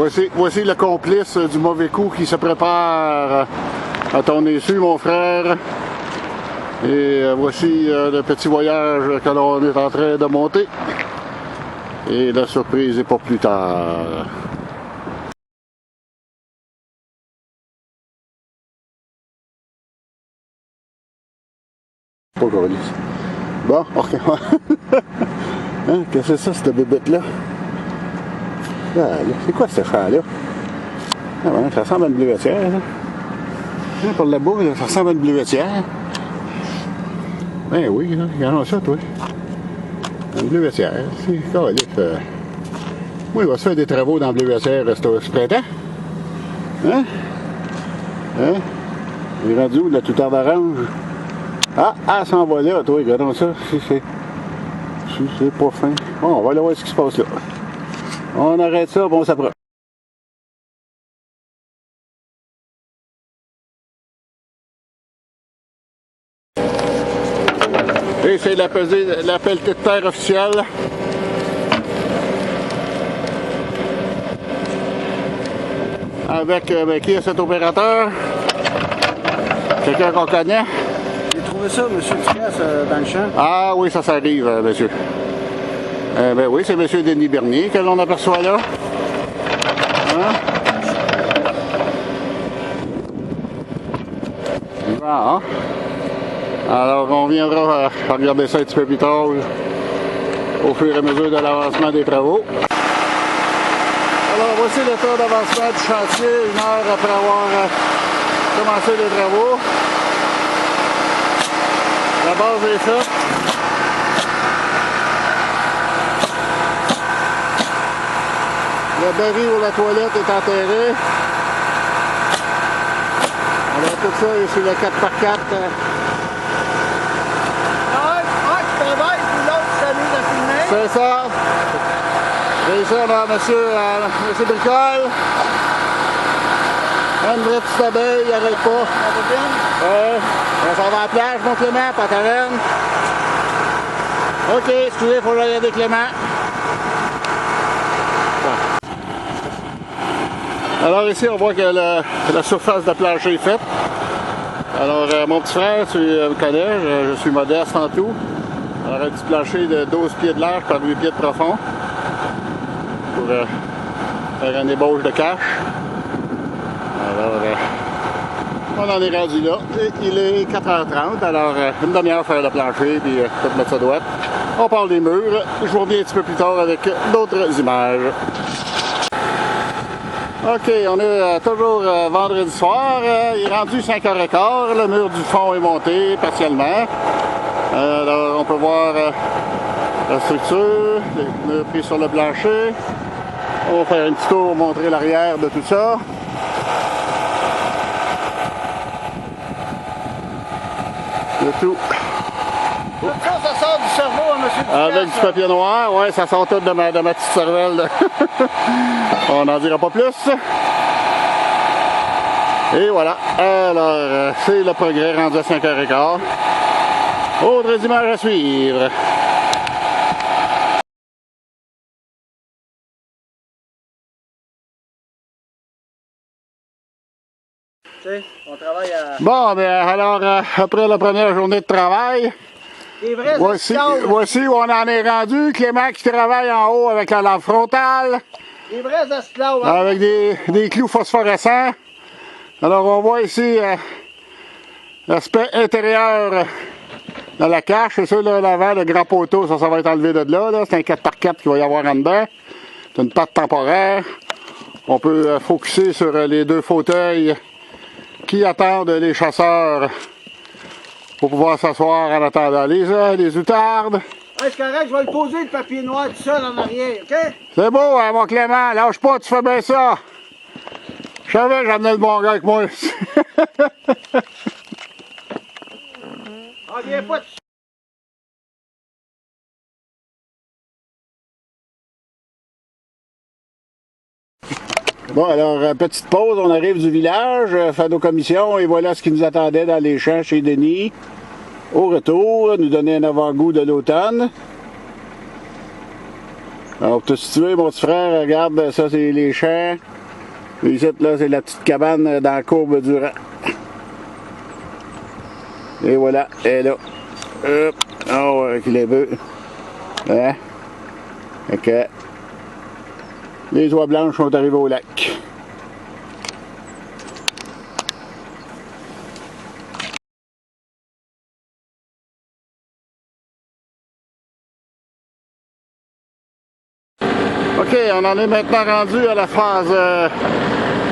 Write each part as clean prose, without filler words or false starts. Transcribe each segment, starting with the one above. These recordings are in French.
Voici le complice du mauvais coup qui se prépare à ton insu, mon frère. Et voici le petit voyage que l'on est en train de monter. Et la surprise est pour plus tard. Pas gagné. Bon, ok. Hein, qu'est-ce que c'est ça, cette bébête-là? Ah, c'est quoi ce champ-là? Ah, ben, ça ressemble à une bleuetière, ça. Hein, pour là-bas, ça ressemble à une bleuetière. Ben oui, regarde ça, toi. Une bleuetière. C'est calique. Moi, il va se faire des travaux dans la bleuetière ce printemps. Hein? Hein? Il est rendu où, la tout-tard d'orange? Ah, elle s'en va là, toi, regarde ça. C'est pas fin. Bon, on va aller voir ce qui se passe là. On arrête ça, bon, on s'approche. Et c'est la pelletée de terre officielle. Avec qui est cet opérateur? Quelqu'un qu'on connaît? J'ai trouvé ça, M. Ducasse, dans le champ. Ah oui, ça arrive, monsieur. Ben oui, c'est M. Denis Bernier que l'on aperçoit là. Hein? Ah. Alors, on viendra regarder ça un petit peu plus tard, au fur et à mesure de l'avancement des travaux. Alors, voici le temps d'avancement du chantier, 1 heure après avoir commencé les travaux. La base est faite. Le baril ou la toilette est enterré. Alors, tout ça est sur le 4x4. C'est ça. Et ça, là, monsieur Bricole. Une vraie petite abeille, il n'arrête pas. Ouais. On s'en va à la plage, mon Clément, pas ta reine. Ok, excusez, il faut que j'aille avec Clément. Ouais. Alors ici, on voit que la surface de plancher est faite. Alors, mon petit frère, tu me connais, je suis modeste en tout. Alors, un petit plancher de 12 pieds de large par 8 pieds de profond pour faire une ébauche de cache. Alors, on en est rendu là. Il est 4h30, alors une demi-heure faire le plancher, puis tout mettre ça droite. On parle des murs. Je vous reviens un petit peu plus tard avec d'autres images. Ok, on est toujours vendredi soir. Il est rendu 5h15. Le mur du fond est monté partiellement. Alors, on peut voir la structure, les murs pris sur le plancher. On va faire un petit tour pour montrer l'arrière de tout ça. Le tout. Ça sort du cerveau à M. Ducasse. Avec du papier noir, ouais, ça sort tout de ma petite cervelle. On n'en dira pas plus. Et voilà. Alors, c'est le progrès rendu à 5h15. Autres images à suivre. On travaille à... Bon, ben alors, après la première journée de travail, voici où on en est rendu. Clément qui travaille en haut avec la lampe frontale. Des vrais esclaves. Hein? Avec des clous phosphorescents. Alors, on voit ici l'aspect intérieur de la cache. C'est sûr, là, l'avant, le grand poteau, ça va être enlevé de là. C'est un 4x4 qu'il va y avoir en dedans. C'est une patte temporaire. On peut focusser sur les deux fauteuils qui attendent les chasseurs pour pouvoir s'asseoir en attendant les outardes. Ouais, c'est correct, je vais le poser le papier noir tout seul en arrière, ok? C'est beau, hein, mon Clément, lâche pas, tu fais bien ça. Je savais que j'amenais le bon gars avec moi. Ah, viens pas tout seul. Bon, alors, petite pause, on arrive du village, fait nos commissions, et voilà ce qui nous attendait dans les champs chez Denis. Au retour, nous donner un avant-goût de l'automne. Alors, pour te situer, mon petit frère, regarde, ça, c'est les champs. Ici, là, c'est la petite cabane dans la courbe du rang. Et voilà, elle est là. Hop. Oh, avec les bœufs. Hein? Ok. Les oies blanches sont arrivées au lac. OK, on en est maintenant rendu à la phase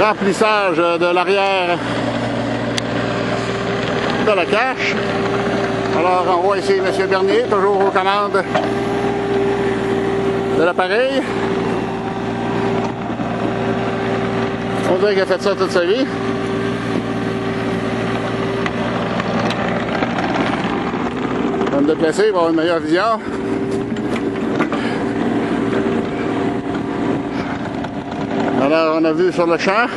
remplissage de l'arrière de la cache. Alors, on voit ici M. Bernier, toujours aux commandes de l'appareil. On dirait qu'il a fait ça toute sa vie. On va me déplacer pour avoir une meilleure vision. Alors, on a vu sur le champ.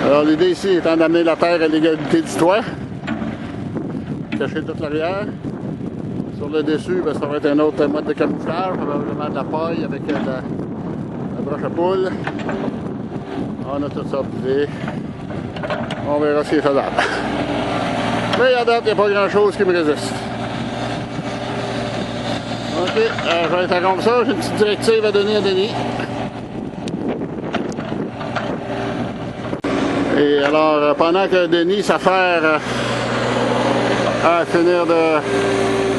Alors, l'idée ici étant d'amener la terre à l'égalité du toit, cacher toute l'arrière. Sur le dessus, ben, ça va être un autre mode de camouflage, probablement de la paille avec la broche à poule. On a tout ça optimisé. On verra ce qui est faisable. Mais à date, il n'y a pas grand chose qui me résiste. Ok, je vais interrompre ça. J'ai une petite directive à donner à Denis. Et alors, pendant que Denis s'affaire à finir de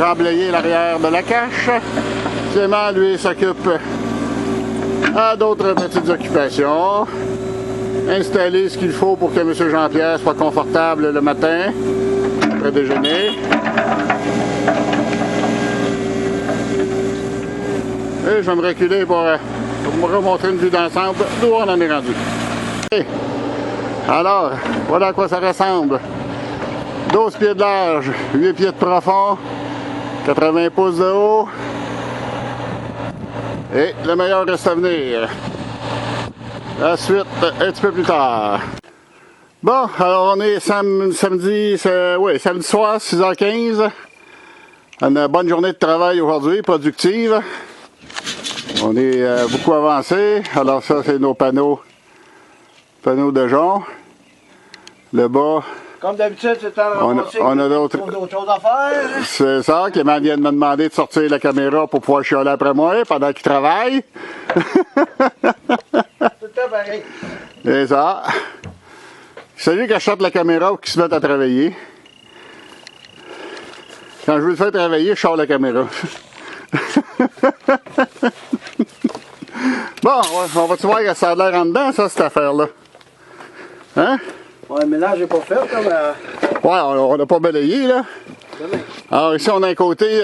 remblayer l'arrière de la cache, Clément, lui, s'occupe à d'autres petites occupations. Installer ce qu'il faut pour que M. Jean-Pierre soit confortable le matin, après déjeuner. Et je vais me reculer pour me remontrer une vue d'ensemble d'où on en est rendu. Et alors, voilà à quoi ça ressemble. 12 pieds de large, 8 pieds de profond, 80 pouces de haut. Et le meilleur reste à venir. La suite, un petit peu plus tard. Bon, alors on est samedi soir, 6h15. Une bonne journée de travail aujourd'hui, productive. On est beaucoup avancé. Alors ça, c'est nos panneaux de jonc. Le bas. Comme d'habitude, c'est temps de ramasser. On a d'autres choses à faire. C'est ça, Clément vient de me demander de sortir la caméra pour pouvoir chialer après moi pendant qu'il travaille. Tout le temps pareil. C'est ça. C'est lui qui achète la caméra pour qu'il se mette à travailler. Quand je veux le faire travailler, je sors la caméra. Bon, on va-tu voir que ça a l'air en dedans, ça, cette affaire-là? Hein? Ouais, le ménage n'est pas fait, comme... Ouais, on n'a pas balayé, là. Alors ici, on a un côté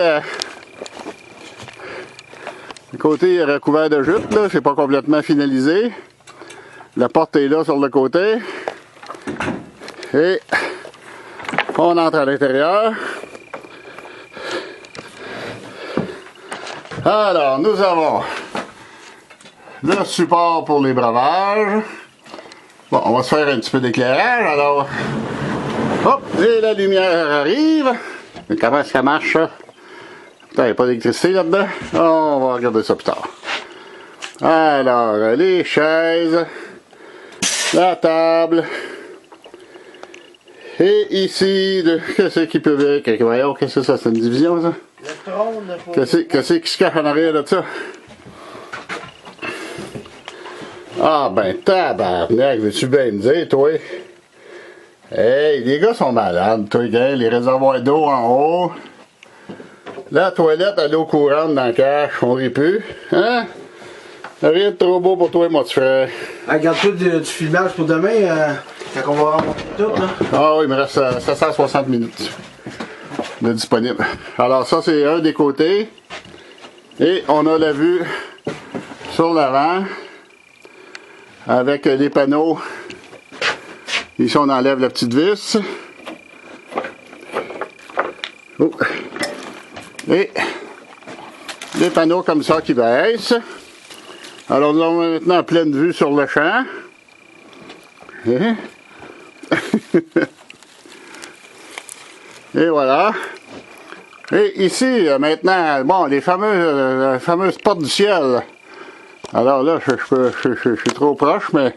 recouvert de jute, là. C'est pas complètement finalisé. La porte est là sur le côté. Et on entre à l'intérieur. Alors, nous avons le support pour les breuvages. Bon, on va se faire un petit peu d'éclairage, alors. Hop, et la lumière arrive. Mais comment ça marche, ça? Putain, il n'y a pas d'électricité là-dedans. On va regarder ça plus tard. Alors, les chaises, la table. Et ici, qu'est-ce qui peut être? Voyons, qu'est-ce que c'est ça? C'est une division, ça? Le trône. Qu'est-ce qui se cache en arrière de ça? Ah ben tabarnak, veux-tu bien me dire, toi? Hey, les gars sont malades, toi, gars. Les réservoirs d'eau en haut. La toilette à l'eau courante dans le cache, on rit plus. Hein? Rien de trop beau pour toi, mon petit frère. Regarde-toi du filmage pour demain, quand on va remonter tout, là. Ah oui, il me reste 760 minutes de disponible. Alors ça, c'est un des côtés. Et on a la vue sur l'avant avec les panneaux. Ici, on enlève la petite vis. Oh. Et des panneaux comme ça qui baissent. Alors nous avons maintenant pleine vue sur le champ. Et, et voilà. Et ici, maintenant, bon, les fameuses portes du ciel. Alors là, je suis trop proche, mais...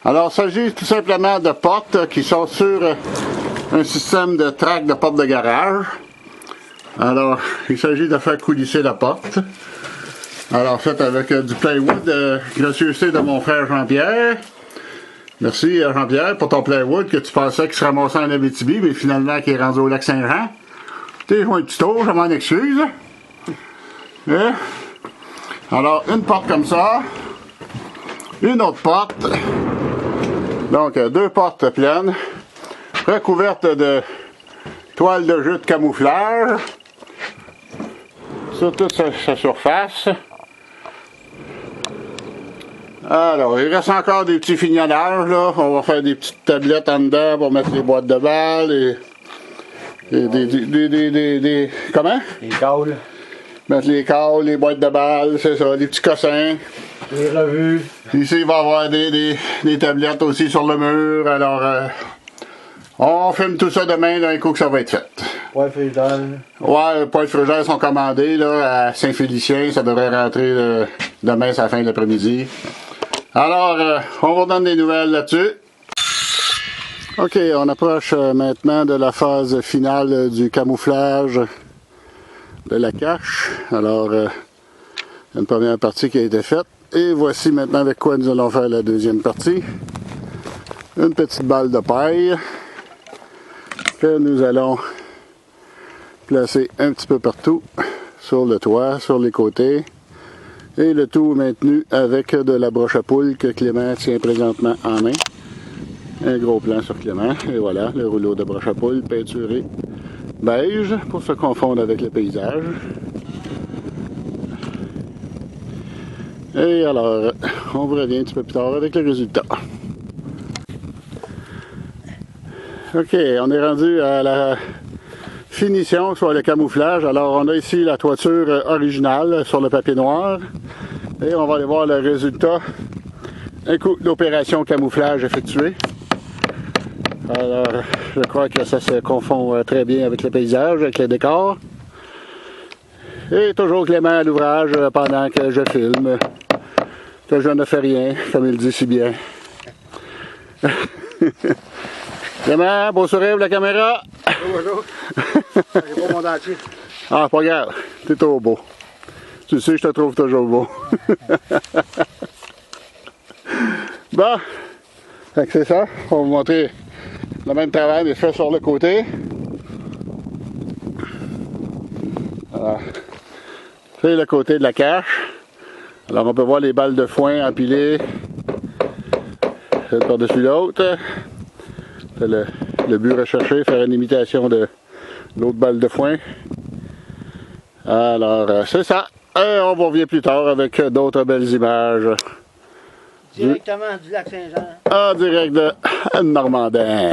Alors, il s'agit tout simplement de portes qui sont sur un système de traque de porte de garage. Alors, il s'agit de faire coulisser la porte. Alors, fait avec du plywood, gracieuseté de mon frère Jean-Pierre. Merci Jean-Pierre pour ton plywood que tu pensais qu'il se ramassait en Abitibi, mais finalement qui est rendu au lac Saint-Jean. T'es joué un petit tour, je m'en excuse. Et, alors, une porte comme ça. Une autre porte. Donc, deux portes pleines, recouvertes de toile de jute camouflage sur toute sa surface. Alors, il reste encore des petits fignolages, là. On va faire des petites tablettes en dedans pour mettre les boîtes de balles et comment? Les câbles. Mettre les câbles, les boîtes de balles, c'est ça, des petits cossins. Les revues. Ici, il va y avoir des tablettes aussi sur le mur. Alors, on filme tout ça demain d'un coup que ça va être fait. Ouais, frigère. Ouais, les poêles frigères sont commandés là, à Saint-Félicien. Ça devrait rentrer demain, c'est la fin de l'après-midi. Alors, on vous donne des nouvelles là-dessus. OK, on approche maintenant de la phase finale du camouflage de la cache. Alors, il y a une première partie qui a été faite. Et voici maintenant avec quoi nous allons faire la deuxième partie. Une petite balle de paille que nous allons placer un petit peu partout sur le toit, sur les côtés. Et le tout maintenu avec de la broche à poule que Clément tient présentement en main. Un gros plan sur Clément. Et voilà, le rouleau de broche à poule peinturé beige pour se confondre avec le paysage. Et alors, on vous revient un petit peu plus tard avec le résultat. OK, on est rendu à la finition, soit le camouflage. Alors, on a ici la toiture originale sur le papier noir. Et on va aller voir le résultat un coup l'opération camouflage effectuée. Alors, je crois que ça se confond très bien avec le paysage, avec le décor. Et toujours Clément à l'ouvrage pendant que je filme. Que je ne fais rien, comme il dit si bien. Clément, beau sourire pour la caméra. Bonjour. J'ai pas mon dentier. Ah, pas grave, t'es trop beau. Tu sais, je te trouve toujours beau. Bon, c'est ça. On va vous montrer le même travail, mais fait sur le côté. Voilà. C'est le côté de la cache. Alors on peut voir les balles de foin empilées, l'une par-dessus l'autre. C'est le but recherché, faire une imitation de l'autre balle de foin. Alors c'est ça. Et on vous revient plus tard avec d'autres belles images. Directement du lac Saint-Jean. En direct de Normandin.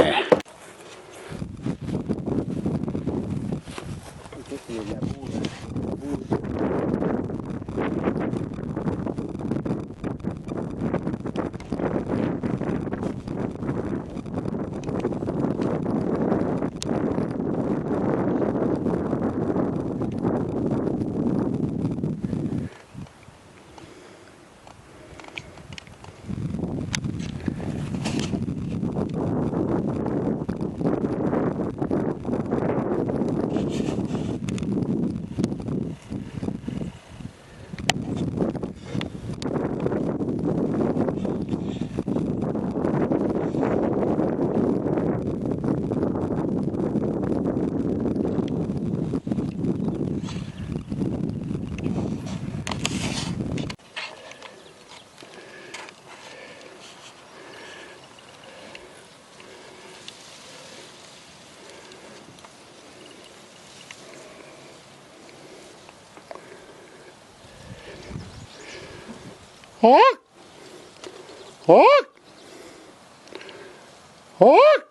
Hawk! Hawk! Hawk!